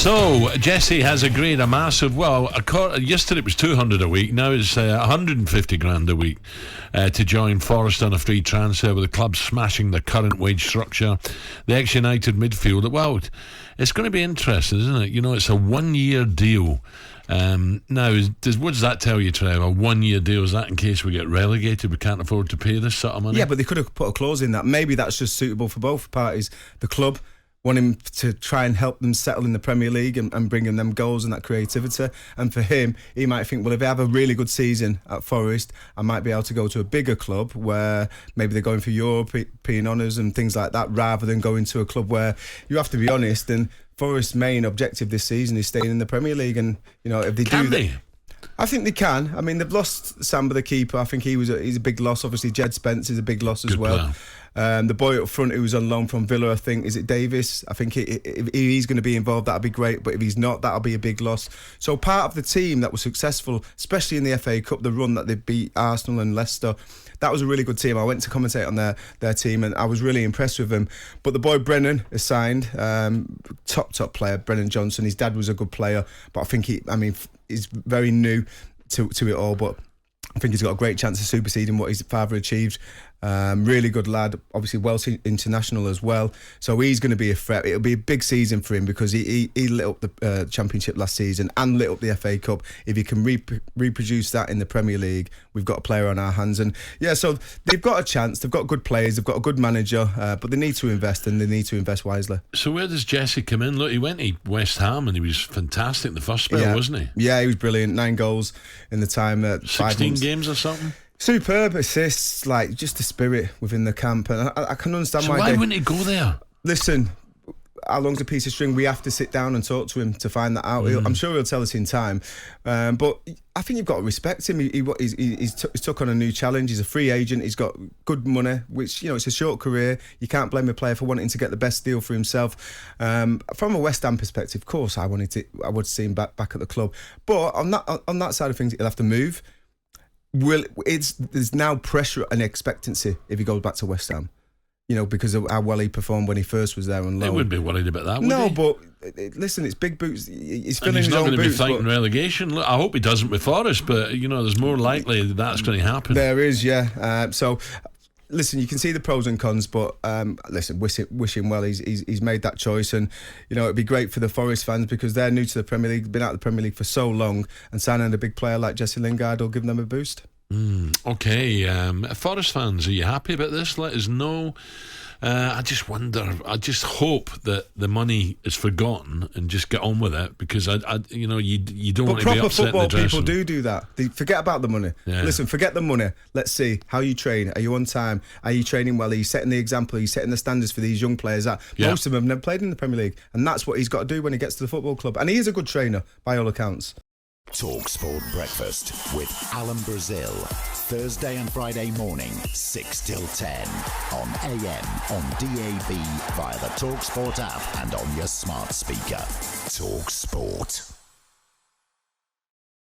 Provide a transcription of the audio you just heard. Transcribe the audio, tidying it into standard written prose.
So Jesse has agreed a massive, yesterday it was 200 a week, now it's 150 grand a week to join Forest on a free transfer, with the club smashing the current wage structure. The ex-United midfielder, well, it's going to be interesting, isn't it? You know, it's a 1 year deal. Now, what does that tell you, Trevor? A 1 year deal, is that in case we get relegated, we can't afford to pay this sort of money? Yeah, but they could have put a clause in that. Maybe that's just suitable for both parties. The club want him to try and help them settle in the Premier League and bringing them goals and that creativity. And for him, he might think, well, if I have a really good season at Forest, I might be able to go to a bigger club where maybe they're going for European honours and things like that, rather than going to a club where you have to be honest. And Forest's main objective this season is staying in the Premier League. And, you know, if they Can do they? that, I think they can. I mean, they've lost Samba, the keeper. I think he's a big loss. Obviously, Jed Spence is a big loss as well. The boy up front who was on loan from Villa, I think, is it Davis? I think if he's going to be involved, that'll be great. But if he's not, that'll be a big loss. So part of the team that was successful, especially in the FA Cup, the run that they beat Arsenal and Leicester, that was a really good team. I went to commentate on their team and I was really impressed with them. But the boy Brennan is signed, top player, Brennan Johnson. His dad was a good player, but I think he's very new to it all. But I think he's got a great chance of superseding what his father achieved. Really good lad, obviously Welsh international as well. So he's going to be a threat. It'll be a big season for him because he lit up the Championship last season and lit up the FA Cup. If he can reproduce that in the Premier League, we've got a player on our hands. And yeah, so they've got a chance. They've got good players. They've got a good manager, but they need to invest, and they need to invest wisely. So where does Jesse come in? Look, he went to West Ham and he was fantastic in the first spell, wasn't he? Yeah, he was brilliant. 9 goals in the time. 16 games or something? Superb assists, like just the spirit within the camp, and I can understand why wouldn't he go there? Listen, how long's a piece of string? We have to sit down and talk to him to find that out. I'm sure he'll tell us in time, but I think you've got to respect him. He's took on a new challenge. He's a free agent. He's got good money, which, you know, it's a short career. You can't blame a player for wanting to get the best deal for himself. From a West Ham perspective, of course, I would see him back at the club, but on that side of things, he'll have to move. There's now pressure and expectancy if he goes back to West Ham, you know, because of how well he performed when he first was there on loan. They wouldn't be worried about that, would they? No, they? But listen, it's big boots. He's filling his own boots. He's not going to be fighting relegation. Look, I hope he doesn't with Forest, but, you know, there's more likely that's going to happen. There is, yeah. So, listen, you can see the pros and cons, but listen, wish him well. He's made that choice, and, you know, it'd be great for the Forest fans because they're new to the Premier League, been out of the Premier League for so long, and signing a big player like Jesse Lingard will give them a boost. Okay, Forest fans, are you happy about this? Let us know. I just hope that the money is forgotten and just get on with it, because you don't want to be upset in the dressing room. But proper football people do that. They forget about the money. Yeah. Listen, forget the money. Let's see how you train. Are you on time? Are you training well? Are you setting the example? Are you setting the standards for these young players that most of them have never played in the Premier League? And that's what he's got to do when he gets to the football club. And he is a good trainer by all accounts. talkSPORT Breakfast with Alan Brazil. Thursday and Friday morning, 6 till 10. On AM, on DAB, via the talkSPORT app and on your smart speaker. talkSPORT.